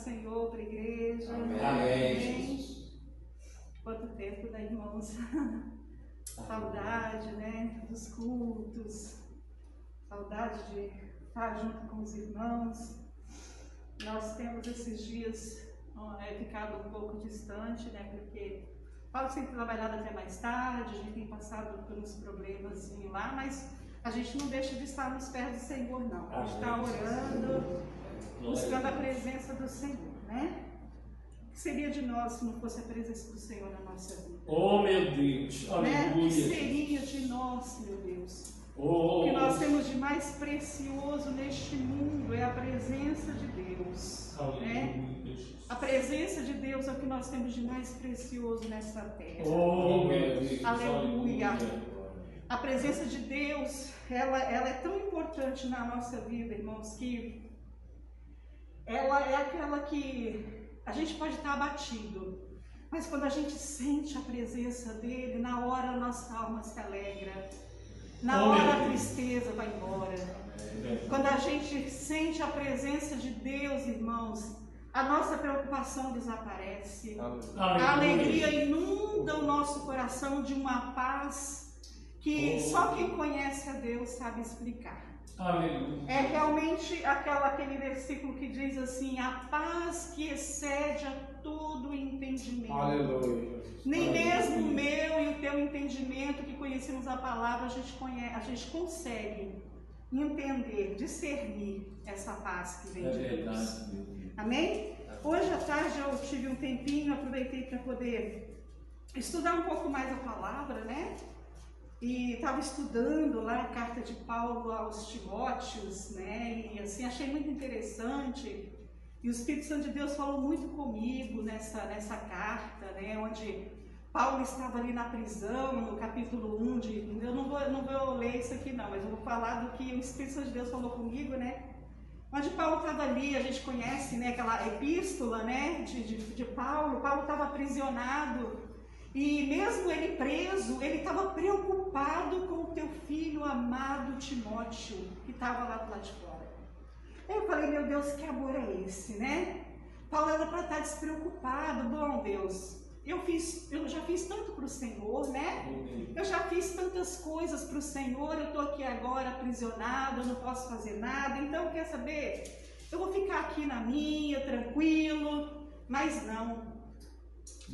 Senhor para a igreja. Amém. Quanto tempo, né, irmãos? Saudade, né, dos cultos. Saudade de estar junto com os irmãos. Nós temos esses dias ficado um pouco distante, né, porque Paulo sempre trabalhado até mais tarde, a gente tem passado por uns problemas lá, mas a gente não deixa de estar nos pés do Senhor, não. A gente está orando, buscando a presença do Senhor, né? O que seria de nós se não fosse a presença do Senhor na nossa vida? Oh, meu Deus! Aleluia! O que seria de nós, meu Deus? O que nós temos de mais precioso neste mundo é a presença de Deus. Né? A presença de Deus é o que nós temos de mais precioso nessa terra. Oh, meu Deus! Aleluia! A presença de Deus, ela é tão importante na nossa vida, irmãos, que ela é aquela que a gente pode estar abatido, mas quando a gente sente a presença dele, na hora a nossa alma se alegra, na hora a tristeza vai embora. Quando a gente sente a presença de Deus, irmãos, a nossa preocupação desaparece, a alegria inunda o nosso coração de uma paz que só quem conhece a Deus sabe explicar. Aleluia. É realmente aquele versículo que diz assim: a paz que excede a todo entendimento. Aleluia. Nem mesmo o meu e o teu entendimento, que conhecemos a palavra, a gente consegue entender, discernir essa paz que vem de Deus. Amém? Hoje à tarde eu tive um tempinho, aproveitei para poder estudar um pouco mais a palavra, né? E estava estudando lá a carta de Paulo aos Timóteos, né? E assim, achei muito interessante. E o Espírito Santo de Deus falou muito comigo nessa carta, né? Onde Paulo estava ali na prisão, no capítulo 1 eu não vou ler isso aqui não, mas eu vou falar do que o Espírito Santo de Deus falou comigo, né? Onde Paulo estava ali, a gente conhece, né, aquela epístola, né, de Paulo. Paulo estava aprisionado. E mesmo ele preso, ele estava preocupado com o teu filho amado Timóteo, que estava lá do lado de fora. Aí eu falei, meu Deus, que amor é esse, né? Paulo era para estar despreocupado. Bom, Deus, eu já fiz tanto para o Senhor, né? Eu já fiz tantas coisas para o Senhor, eu estou aqui agora aprisionado, eu não posso fazer nada. Então, quer saber? Eu vou ficar aqui na minha, tranquilo, mas não.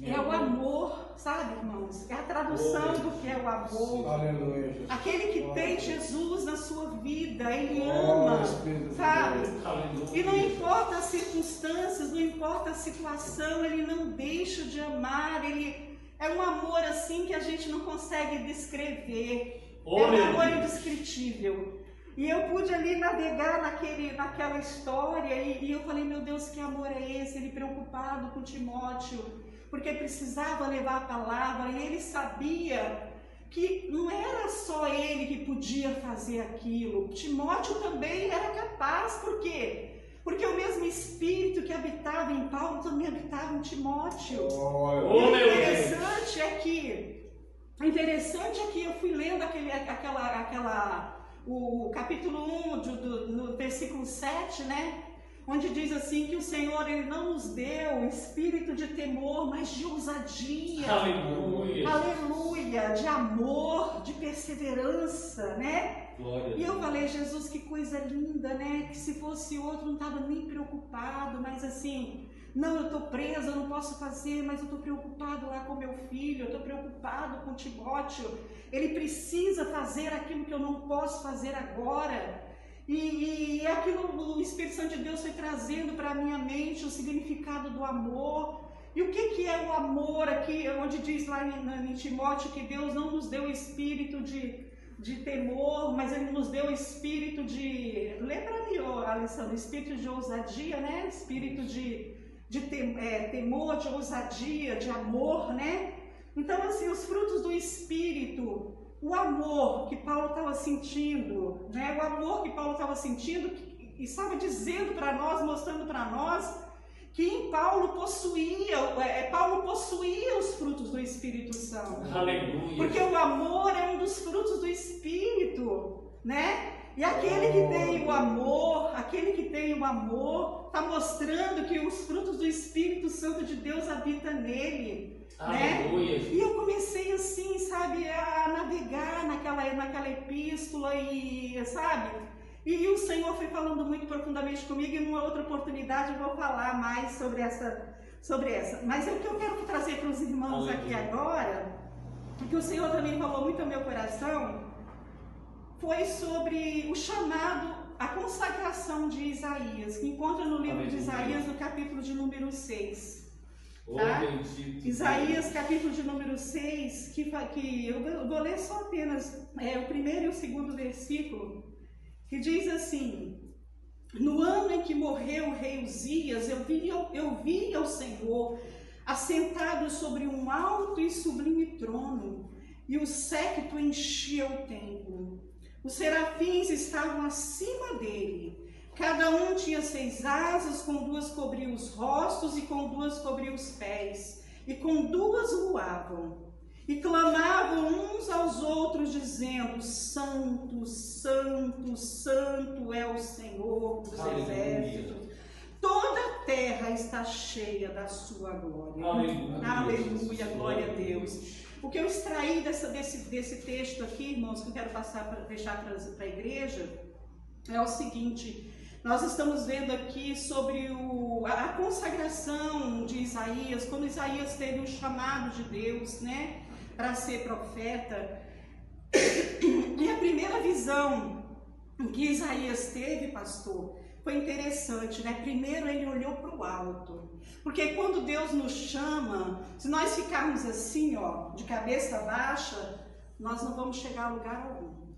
É o amor, sabe, irmãos? É a tradução do que é o amor. Aleluia. Aquele que tem Jesus na sua vida, ele ama, sabe? E não importa as circunstâncias, não importa a situação, ele não deixa de amar. Ele é um amor assim que a gente não consegue descrever. É um amor indescritível. E eu pude ali navegar naquela história e eu falei, meu Deus, que amor é esse? Ele preocupado com Timóteo, porque precisava levar a palavra, e ele sabia que não era só ele que podia fazer aquilo. Timóteo também era capaz, por quê? Porque o mesmo Espírito que habitava em Paulo também habitava em Timóteo. O interessante é que eu fui lendo o capítulo 1, no versículo 7, né? Onde diz assim que o Senhor, ele não nos deu espírito de temor, mas de ousadia. Aleluia. Aleluia, de amor, de perseverança, né? Glória. E eu falei, Jesus, que coisa linda, né? Que se fosse outro não estava nem preocupado, mas assim, não, eu estou presa, eu não posso fazer, mas eu estou preocupado lá com meu filho, eu estou preocupado com Timóteo. Ele precisa fazer aquilo que eu não posso fazer agora. E aquilo, o Espírito Santo de Deus foi trazendo para a minha mente o significado do amor. E o que é o amor aqui, onde diz lá em Timóteo que Deus não nos deu espírito de temor, mas Ele nos deu espírito de... Lembra-me, Alessandro, espírito de ousadia, né? Espírito de temor, de ousadia, de amor, né? Então, assim, os frutos do Espírito... O amor que Paulo estava sentindo, né? O amor que Paulo estava sentindo e estava dizendo para nós, mostrando para nós que em Paulo possuía os frutos do Espírito Santo. Aleluia. Porque o amor é um dos frutos do Espírito, né? E aquele que tem o amor está mostrando que os frutos habita nele. Aleluia. Né? E eu comecei assim, sabe, a navegar naquela epístola e, sabe, e o Senhor foi falando muito profundamente comigo, e numa outra oportunidade eu vou falar mais sobre essa. Mas o que eu quero trazer para os irmãos aqui agora, que o Senhor também falou muito ao meu coração, foi sobre o chamado, a consagração de Isaías, que encontra no livro de Isaías, no capítulo de número 6. Tá? Isaías, capítulo de número 6, que eu vou ler só apenas o primeiro e o segundo versículo, que diz assim: no ano em que morreu o rei Uzias, eu vi ao Senhor assentado sobre um alto e sublime trono, e o séquito enchia o templo. Os serafins estavam acima dele. Cada um tinha 6 asas, com 2 cobriam os rostos e com 2 cobriam os pés, e com 2 voavam. E clamavam uns aos outros, dizendo: Santo, Santo, Santo é o Senhor dos exércitos. Toda a terra está cheia da sua glória. Aleluia, glória a Deus. O que eu extraí desse texto aqui, irmãos, que eu quero deixar para a igreja, é o seguinte: nós estamos vendo aqui sobre a consagração de Isaías, quando Isaías teve um chamado de Deus, né, para ser profeta. E a primeira visão que Isaías teve, pastor, foi interessante, né? Primeiro ele olhou para o alto, porque quando Deus nos chama, se nós ficarmos assim, ó, de cabeça baixa, nós não vamos chegar a lugar algum.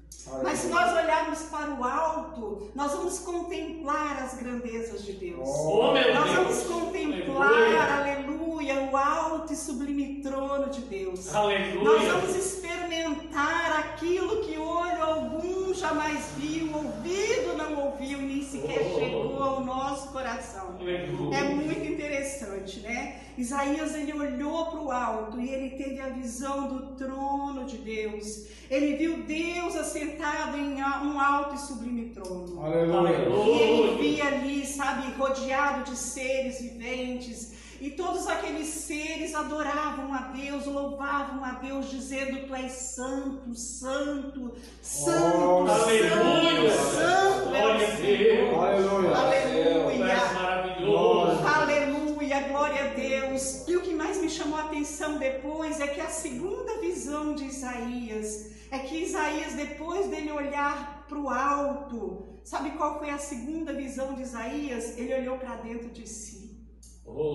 Mas se nós olharmos para o alto, nós vamos contemplar as grandezas de Deus. Nós vamos contemplar, aleluia, o alto e sublime trono de Deus. Aleluia. Nós vamos experimentar aquilo que olho algum jamais viu, ouvido não ouviu, nem sequer chegou ao nosso coração. Aleluia. É muito interessante, né? Isaías, ele olhou para o alto e ele teve a visão do trono de Deus. Ele viu Deus assentado em um alto e sublime trono. Aleluia. E ele via ali, sabe, rodeado de seres viventes. E todos aqueles seres adoravam a Deus, louvavam a Deus, dizendo: Tu és santo, santo, santo, aleluia. Santo é o Senhor. Aleluia. Aleluia. Maravilhoso. Aleluia, glória a Deus. E o que mais me chamou a atenção depois é que a segunda visão de Isaías, é que Isaías, depois dele olhar para o alto, sabe qual foi a segunda visão de Isaías? Ele olhou para dentro de si.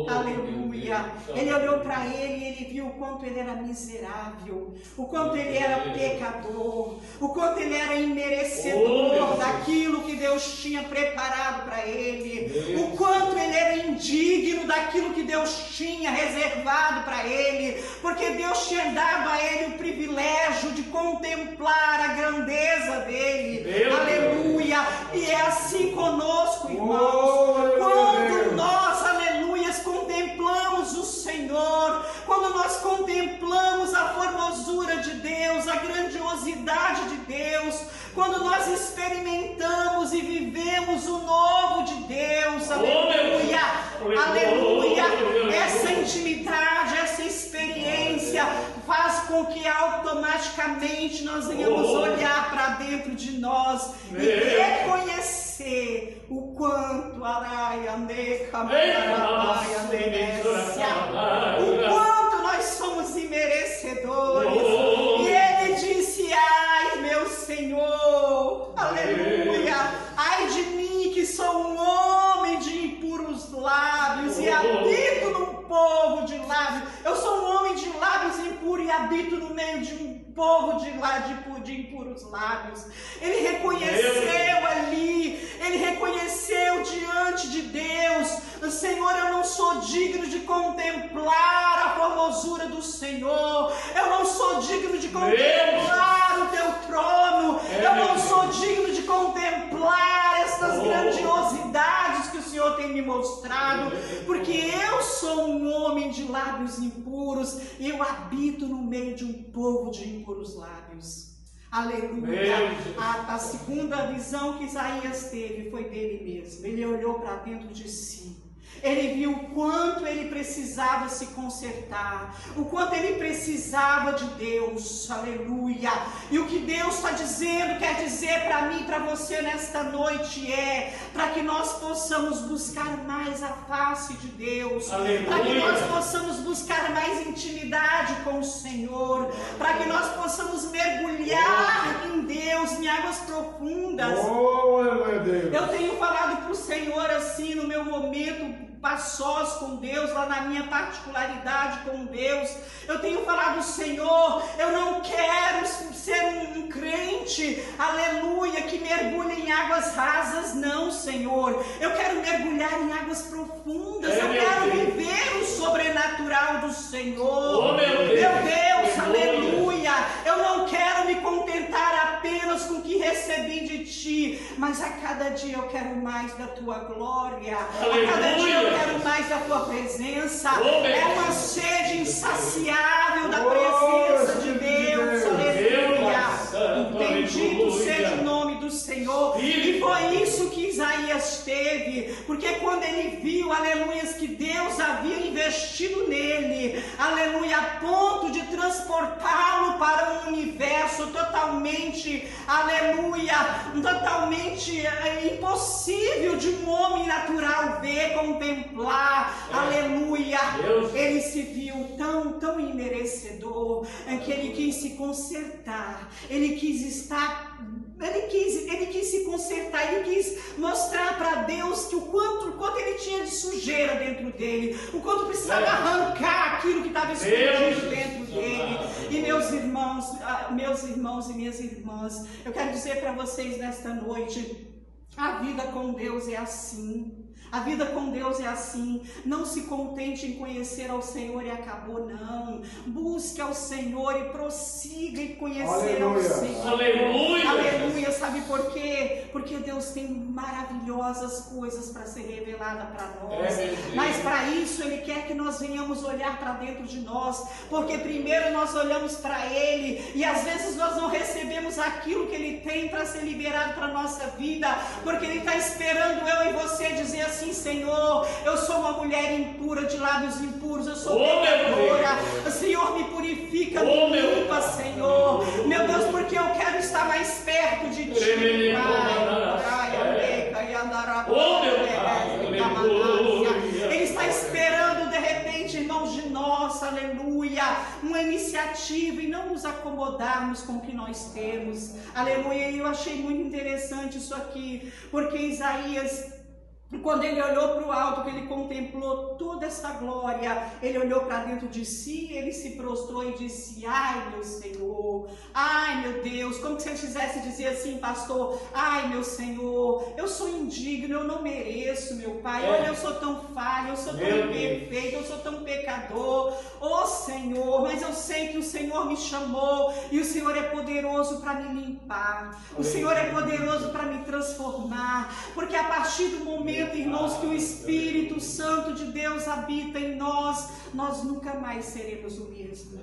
Aleluia. Ele olhou para ele e ele viu o quanto ele era miserável, o quanto ele era pecador, o quanto ele era imerecedor daquilo que Deus tinha preparado para ele, o quanto ele era indigno daquilo que Deus tinha reservado para ele, porque Deus tinha dado a ele o privilégio de contemplar a grandeza dele. Aleluia. E é assim conosco, irmãos. Quando nós, aleluia, contemplamos o Senhor, quando nós contemplamos a formosura de Deus, a grandiosidade de Deus, quando nós experimentamos e vivemos o novo de Deus, aleluia, aleluia, essa intimidade, essa experiência faz com que automaticamente nós venhamos olhar para dentro de nós e reconhecer o quanto o quanto nós somos imerecedores. E ele disse: ai, meu Senhor, aleluia, ai de mim que sou um homem de impuros lábios e habito num povo de lábios. Eu sou um homem de lábios impuros e habito no meio de um povo de impuros lábios. Ele reconheceu ali, ele reconheceu diante de Deus: Senhor, eu não sou digno de contemplar a formosura do Senhor, eu não sou digno de contemplar o teu trono, eu não sou digno de contemplar estas grandiosidades que o Senhor tem me mostrado, porque eu sou um homem de lábios impuros e eu habito no meio de um povo de impuros lábios. Aleluia. A segunda visão que Isaías teve foi dele mesmo. Ele olhou para dentro de si. Ele viu o quanto ele precisava se consertar, o quanto ele precisava de Deus, aleluia. E o que Deus está dizendo, quer dizer para mim e para você nesta noite para que nós possamos buscar mais a face de Deus, para que nós possamos buscar mais intimidade com o Senhor, para que nós possamos mergulhar em Deus, em águas profundas. Eu tenho falado para o Senhor assim no meu momento a sós com Deus, lá na minha particularidade com Deus. Eu tenho falado, Senhor, eu não quero ser um crente, aleluia, que mergulha em águas rasas, não, Senhor. Eu quero mergulhar em águas profundas, eu quero viver o sobrenatural do Senhor. Meu Deus, aleluia. Eu não quero me contentar apenas com o que recebi de Ti, mas a cada dia eu quero mais da Tua glória, a cada dia eu quero mais da Tua presença. É uma sede insaciável da presença de Deus, aleluia. Bendito seja o nome do Senhor. E foi isso que Isaías teve, porque quando ele viu, aleluia, que Deus havia investido nele, aleluia, a ponto de transportá-lo para um universo totalmente, aleluia, totalmente impossível de um homem natural ver, contemplar, aleluia. Ele se viu tão imerecedor, que ele quis se consertar, ele quis estar, ele quis se consertar, ele quis mostrar para Deus que o quanto ele tinha de sujeira dentro dele, o quanto precisava arrancar aquilo que estava escondido dentro dele. E meus irmãos e minhas irmãs, eu quero dizer para vocês nesta noite, a vida com Deus é assim. A vida com Deus é assim. Não se contente em conhecer ao Senhor e acabou, não. Busque ao Senhor e prossiga em conhecer ao Senhor. Aleluia. Aleluia. Sabe por quê? Porque Deus tem maravilhosas coisas para ser revelada para nós. Mas para isso Ele quer que nós venhamos olhar para dentro de nós. Porque primeiro nós olhamos para Ele e às vezes nós não recebemos aquilo que Ele tem para ser liberado para a nossa vida. Porque Ele está esperando eu e você dizer assim: Senhor, eu sou uma mulher impura, de lábios impuros, eu sou pecadora, o Senhor me purifica, me limpa, Senhor, meu Deus, porque eu quero estar mais perto de Ti. Ele está esperando, de repente, irmãos, de nós, aleluia, uma iniciativa e não nos acomodarmos com o que nós temos, aleluia. E eu achei muito interessante isso aqui, porque Isaías, quando ele olhou para o alto, que ele contemplou toda essa glória, ele olhou para dentro de si, ele se prostrou e disse: ai meu Senhor, ai meu Deus, como se ele quisesse dizer assim, pastor: ai meu Senhor, eu sou indigno, eu não mereço, meu Pai, olha, eu sou tão falho, eu sou tão imperfeito, eu sou tão pecador, oh Senhor, mas eu sei que o Senhor me chamou e o Senhor é poderoso para me limpar, o Senhor é poderoso para me transformar, porque a partir do momento, irmãos, que o Espírito Santo de Deus habita em nós, nós nunca mais seremos o mesmo.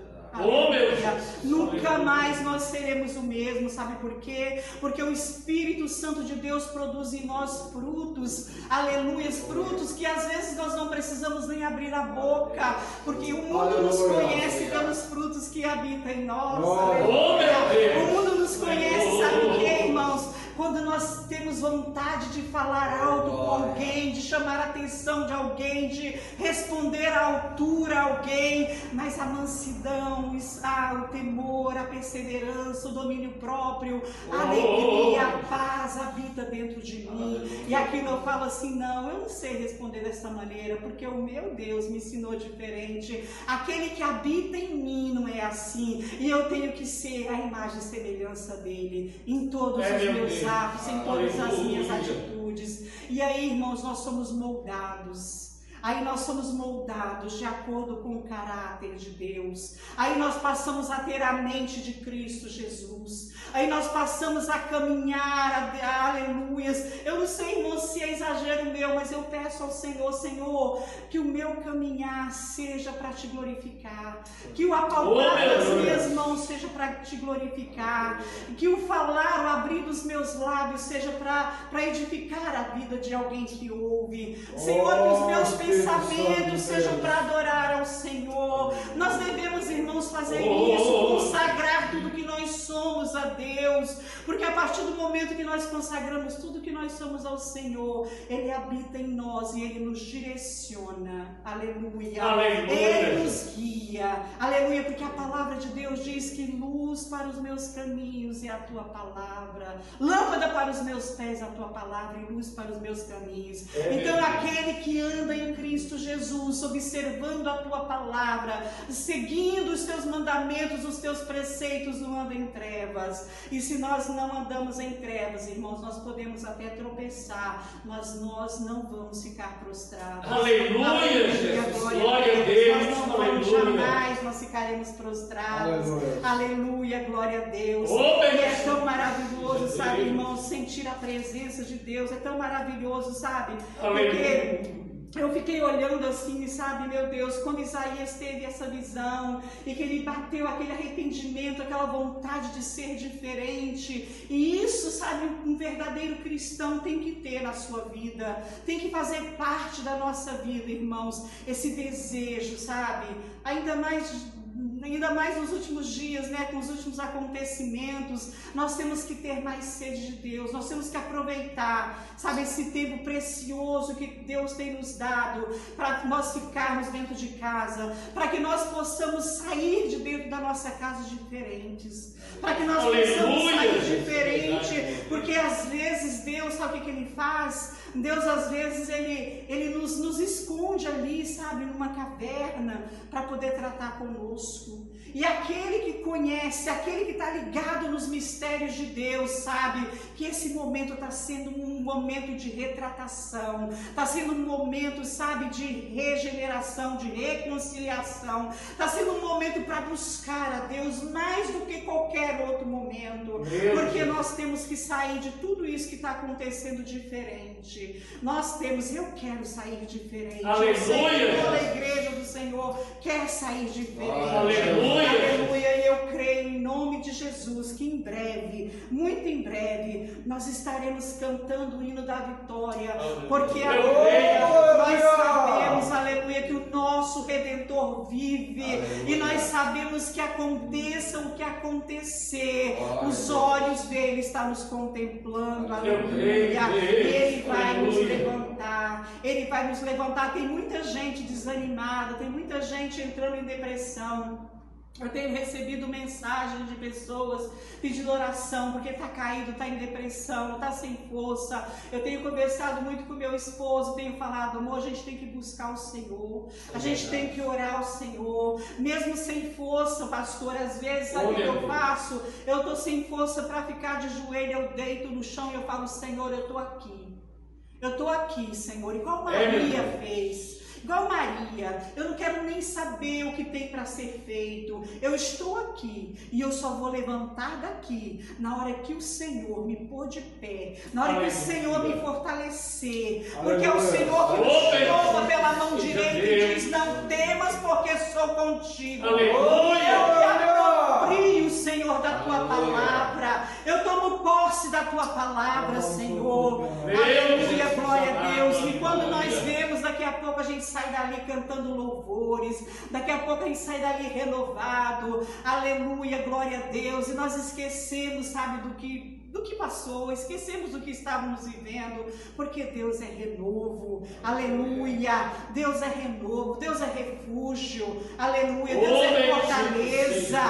Nunca mais nós seremos o mesmo, sabe por quê? Porque o Espírito Santo de Deus produz em nós frutos, aleluia, frutos que às vezes nós não precisamos nem abrir a boca, porque o mundo nos conhece pelos frutos que habitam em nós, aleluia. O mundo nos conhece, sabe o que, irmãos? Quando nós temos vontade de falar alto com alguém, de chamar a atenção de alguém, de responder à altura a alguém, mas a mansidão, o temor, a perseverança, o domínio próprio, a alegria, a paz habita dentro de mim. E aquilo eu falo assim: não, eu não sei responder dessa maneira, porque o meu Deus me ensinou diferente. Aquele que habita em mim não é assim, e eu tenho que ser a imagem e semelhança dele em todos os meus atos, em todas as minhas atitudes. E aí, irmãos, nós somos moldados. Aí nós somos moldados de acordo com o caráter de Deus. Aí nós passamos a ter a mente de Cristo Jesus. Aí nós passamos a caminhar, aleluias. Eu não sei, irmão, se é exagero meu, mas eu peço ao Senhor, Senhor, que o meu caminhar seja para te glorificar. Que o apalpar das minhas mãos seja para te glorificar. Que o falar, o abrir dos meus lábios seja para edificar a vida de alguém que ouve. Senhor, que os meus pensamentos sejam para adorar ao Senhor. Nós devemos, irmãos, fazer isso, consagrar tudo que nós somos a Deus, porque a partir do momento que nós consagramos tudo que nós somos ao Senhor, Ele habita em nós e Ele nos direciona, aleluia, Ele nos guia, aleluia, porque a palavra de Deus diz que luz para os meus caminhos é a tua palavra, lâmpada para os meus pés é a tua palavra e luz para os meus caminhos. Então aquele que anda em Cristo Jesus, observando a tua palavra, seguindo os teus mandamentos, os teus preceitos, não anda em trevas. E se nós não andamos em trevas, irmãos, nós podemos até tropeçar, mas nós não vamos ficar prostrados. Aleluia, Jesus, glória a Deus. Nós não vamos jamais, nós ficaremos prostrados. Aleluia, glória a Deus. E é tão maravilhoso, sabe, irmãos, sentir a presença de Deus, é tão maravilhoso, sabe? Porque eu fiquei olhando assim, sabe, meu Deus, quando Isaías teve essa visão e que ele bateu aquele arrependimento, aquela vontade de ser diferente, e isso, sabe, um verdadeiro cristão tem que ter na sua vida, tem que fazer parte da nossa vida, irmãos, esse desejo, sabe, ainda mais nos últimos dias, né, com os últimos acontecimentos, nós temos que ter mais sede de Deus, nós temos que aproveitar, sabe, esse tempo precioso que Deus tem nos dado, para nós ficarmos dentro de casa, para que nós possamos sair de dentro da nossa casa diferentes, para que nós possamos sair diferente, porque às vezes Deus, sabe o que Ele faz? Deus às vezes Ele nos esconde ali, sabe, numa caverna, para poder tratar conosco. E aquele que conhece, aquele que está ligado nos mistérios de Deus, sabe que esse momento está sendo um momento de retratação, está sendo um momento, sabe, de regeneração, de reconciliação, está sendo um momento para buscar a Deus mais do que qualquer outro momento, porque nós temos que sair de tudo isso que está acontecendo diferente. Nós temos, eu quero sair diferente. Aleluia! Toda a igreja do Senhor quer sair diferente. Aleluia! Aleluia, e eu creio em nome de Jesus que em breve, muito em breve, nós estaremos cantando o hino da vitória, porque agora nós sabemos, aleluia, que o nosso Redentor vive, e nós sabemos que aconteça o que acontecer, os olhos dele estão nos contemplando, aleluia, e ele vai nos levantar, ele vai nos levantar. Tem muita gente desanimada, tem muita gente entrando em depressão. Eu tenho recebido mensagens de pessoas pedindo oração porque está caído, está em depressão, está sem força. Eu tenho conversado muito com meu esposo, tenho falado, amor, a gente tem que buscar o Senhor, a gente tem que orar ao Senhor, mesmo sem força, pastor. Às vezes, sabe o que eu faço? Eu estou sem força para ficar de joelho, eu deito no chão e eu falo, Senhor, eu estou aqui, Senhor, igual Maria fez. Igual Maria, eu não quero nem saber o que tem para ser feito. Eu estou aqui e eu só vou levantar daqui na hora que o Senhor me pôr de pé, na hora que o Senhor me fortalecer, porque é o Senhor que nos toma pela mão direita e diz, não temas porque sou contigo. Eu me aproprio, Senhor, da tua palavra, eu tomo posse da tua palavra, Senhor. Aleluia, glória a Deus. E quando nós vemos, daqui a pouco a gente sai dali cantando louvores, daqui a pouco a gente sai dali renovado, aleluia, glória a Deus, e nós esquecemos, sabe, do que passou, esquecemos do que estávamos vivendo, porque Deus é renovo, aleluia, Deus é renovo, Deus é refúgio, aleluia, Deus é fortaleza,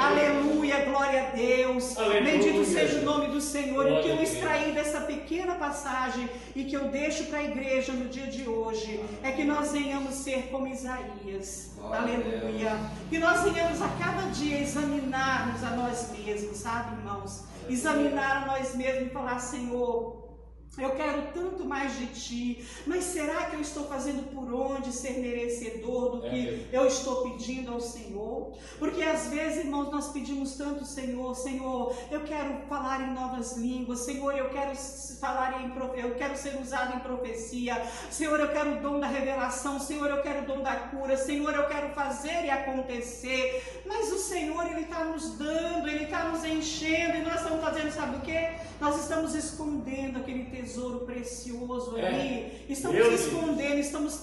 aleluia, glória a Deus, bendito seja o nome do Senhor. E o que eu extraí dessa pequena passagem e que eu deixo para a igreja no dia de hoje é que nós venhamos ser como Isaías, aleluia, que nós venhamos a cada dia examinarmos a nós mesmos, sabe, irmãos, examinar a nós mesmos e falar, Senhor, Eu quero tanto mais de Ti, mas será que eu estou fazendo por onde ser merecedor do que eu estou pedindo ao Senhor? Porque às vezes, irmãos, nós pedimos tanto, Senhor, Senhor, eu quero falar em novas línguas, Senhor, eu quero ser usado em profecia, Senhor, eu quero o dom da revelação, Senhor, eu quero o dom da cura, Senhor, eu quero fazer e acontecer, mas o Senhor, Ele está nos dando, Ele está nos enchendo, e nós estamos fazendo, sabe o que? Nós estamos escondendo aquele tesouro precioso ali, estamos escondendo, estamos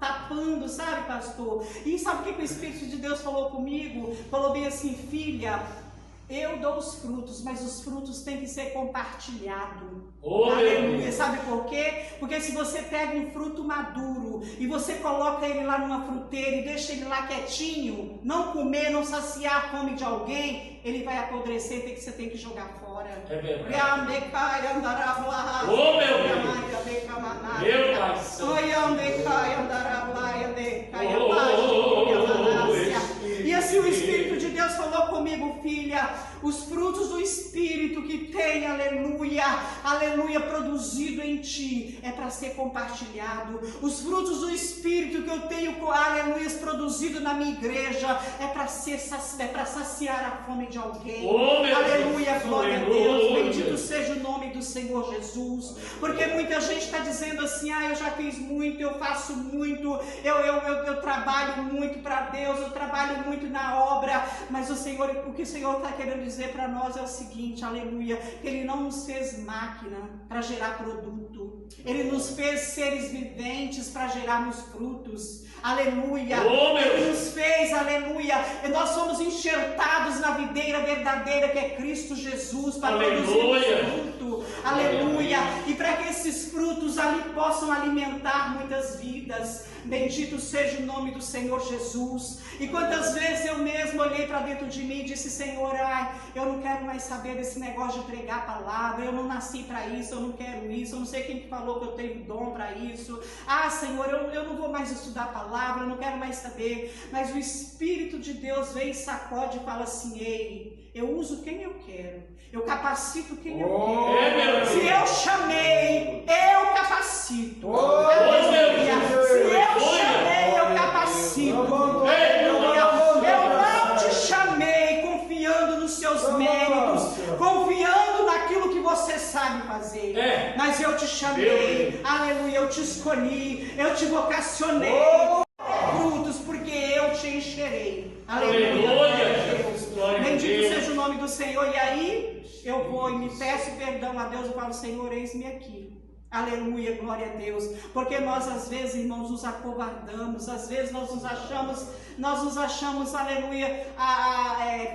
tapando, sabe, pastor? E sabe o que o Espírito de Deus falou comigo? Falou bem assim: filha, eu dou os frutos, mas os frutos têm que ser compartilhados. Aleluia. Sabe por quê? Porque se você pega um fruto maduro e você coloca ele lá numa fruteira e deixa ele lá quietinho, não comer, não saciar a fome de alguém, ele vai apodrecer, você tem que jogar fora. É verdade. Meu e assim o Espírito de Deus falou comigo: filha, os frutos do Espírito que tem, aleluia, aleluia, produzido em ti, é para ser compartilhado. Os frutos do Espírito que eu tenho, aleluia, produzido na minha igreja, é para saciar a fome de alguém. Aleluia, glória a Deus, bendito seja o nome do Senhor Jesus. Porque muita gente está dizendo assim: eu já fiz muito, eu faço muito, eu trabalho muito para Deus, eu trabalho muito na obra, mas o que o Senhor está querendo dizer para nós é o seguinte, aleluia, que Ele não nos fez máquina para gerar produto, Ele nos fez seres viventes para gerarmos frutos, aleluia, Ele nos fez, aleluia, e nós somos enxertados na videira verdadeira que é Cristo Jesus, para produzir fruto, aleluia, e para que esses frutos ali possam alimentar muitas vidas. Bendito seja o nome do Senhor Jesus. E quantas vezes eu mesmo olhei para dentro de mim e disse: Senhor, eu não quero mais saber desse negócio de pregar a palavra, eu não nasci para isso, eu não quero isso, eu não sei quem falou que eu tenho dom para isso. Senhor, eu não vou mais estudar a palavra, eu não quero mais saber. Mas o Espírito de Deus vem e sacode e fala assim: ei, eu uso quem eu quero, eu capacito quem eu quero. Se eu chamei, eu capacito. Se eu chamei, eu capacito. Eu não te chamei confiando nos seus méritos, confiando naquilo que você sabe fazer, mas eu te chamei, aleluia, eu te escolhi, eu te vocacionei, frutos, porque eu te encherei, aleluia, bendito seja o nome do Senhor. E aí eu vou e me peço perdão a Deus, eu falo: Senhor, eis-me aqui. Aleluia, glória a Deus, porque nós às vezes, irmãos, nos acovardamos, às vezes nós nos achamos, aleluia,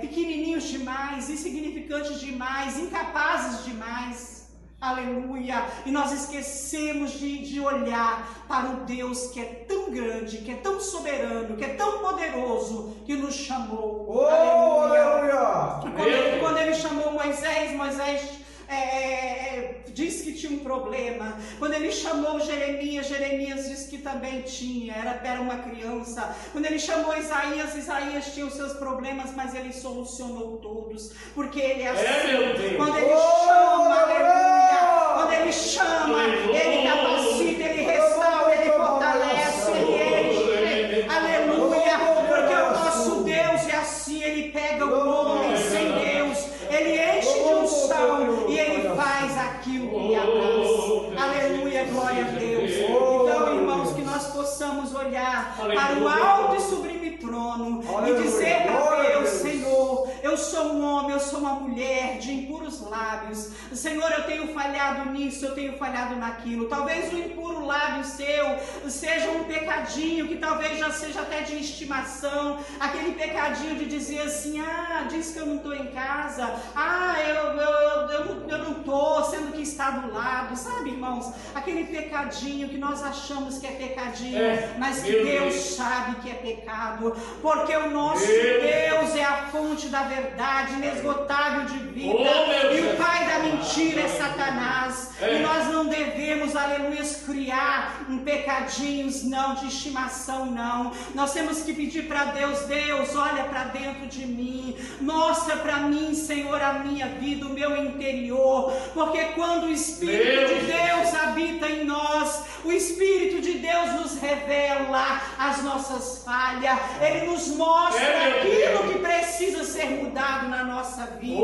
pequenininhos demais, insignificantes demais, incapazes demais, aleluia, e nós esquecemos de olhar para o Deus que é tão grande, que é tão soberano, que é tão poderoso, que nos chamou, aleluia. Quando ele chamou Moisés disse que tinha um problema. Quando ele chamou Jeremias disse que também tinha, era uma criança. Quando ele chamou Isaías tinha os seus problemas, mas ele solucionou todos, porque ele é assim. Quando ele chama, aleluia, quando ele chama, ele capacita, ele restaura, ele fortalece, ele enche, aleluia, porque o nosso Deus é assim, ele pega o homem sem Deus, ele enche de unção e ele faz aquilo que lhe apraz. Aleluia, glória a Deus. Então, irmãos, que nós possamos olhar para o alto e sublime trono e dizer para Deus: Senhor, eu sou um homem, eu sou uma mulher de impuros lábios. Senhor, eu tenho falhado nisso, eu tenho falhado naquilo. Talvez o impuro lábio seu seja um pecadinho que talvez já seja até de estimação, aquele pecadinho de dizer assim: diz que eu não estou em casa, eu não estou, sendo que está do lado, sabe, irmãos? Aquele pecadinho que nós achamos que é pecadinho, mas que Deus sabe que é pecado, porque o nosso Deus é a fonte da verdade. verdade, inesgotável de vida. E o pai da mentira é Satanás. E nós não devemos, aleluia, criar pecadinhos, não, de estimação, não. Nós temos que pedir para Deus: Deus, olha para dentro de mim, mostra para mim, Senhor, a minha vida, o meu interior, porque quando o Espírito de Deus habita em nós, o Espírito de Deus nos revela as nossas falhas, Ele nos mostra aquilo que precisa ser mudado na nossa vida,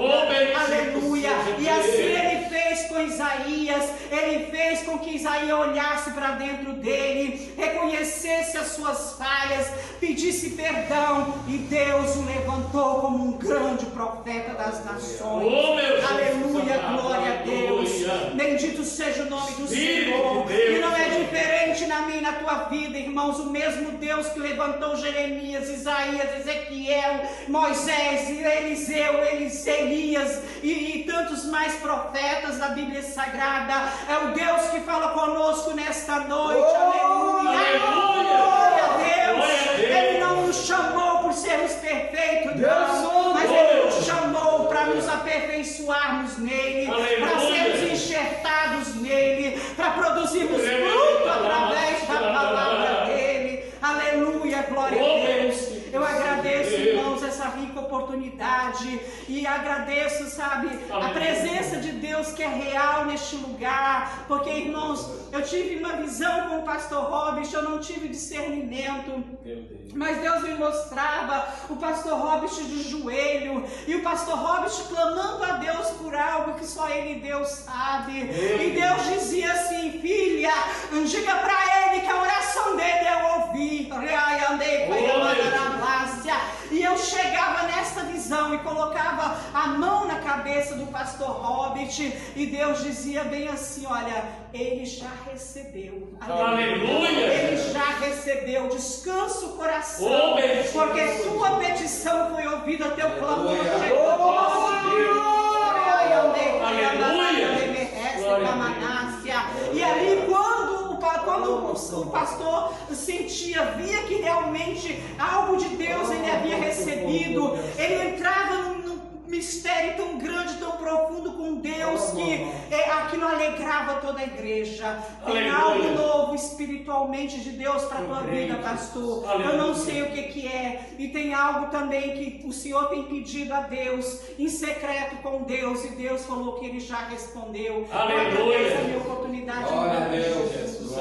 aleluia. E assim Ele fez com Isaías. Ele fez com que Isaías olhasse para dentro dele, reconhecesse as suas falhas, pedisse perdão, e Deus o levantou como um grande profeta das nações. Aleluia, glória a Deus. Bendito seja o nome do Senhor. E não é diferente na minha e na tua vida, irmãos. O mesmo Deus que levantou Jeremias, Isaías, Ezequiel, Moisés, Eliseu, Elias e tantos mais profetas da Bíblia Sagrada, é o Deus que fala conosco nesta noite. Aleluia, glória a Deus. Ele não nos chamou por sermos perfeitos, não, mas Ele nos chamou para nos aperfeiçoarmos nele, para sermos enxertados nele, para produzirmos fruto através da palavra dele. Aleluia, glória a Deus. Eu agradeço, irmãos, essa rica oportunidade, e agradeço, sabe, a presença de Deus que é real neste lugar, porque, irmãos, eu tive uma visão com o pastor Robert, eu não tive discernimento, mas Deus me mostrava o pastor Robert de joelho, e o pastor Robert clamando a Deus por algo que só ele e Deus sabe, e Deus dizia assim: filha, diga para ele que a oração dele eu ouvi. E eu chegava nesta visão e colocava a mão na cabeça do pastor Robert, e Deus dizia bem assim: olha, ele já recebeu. Aleluia! Ele já recebeu. Descansa o coração, porque tua petição foi ouvida, teu clamor chegou. E ali, quando o pastor via que realmente algo de Deus ele havia recebido, ele entrava num mistério tão grande, tão profundo com Deus, que aquilo alegrava toda a igreja. Tem algo novo espiritualmente de Deus para a tua vida, pastor. Eu não sei o que é, e tem algo também que o Senhor tem pedido a Deus em secreto com Deus, e Deus falou que Ele já respondeu. Aleluia. Essa é a minha oportunidade. Glória a Deus, Jesus.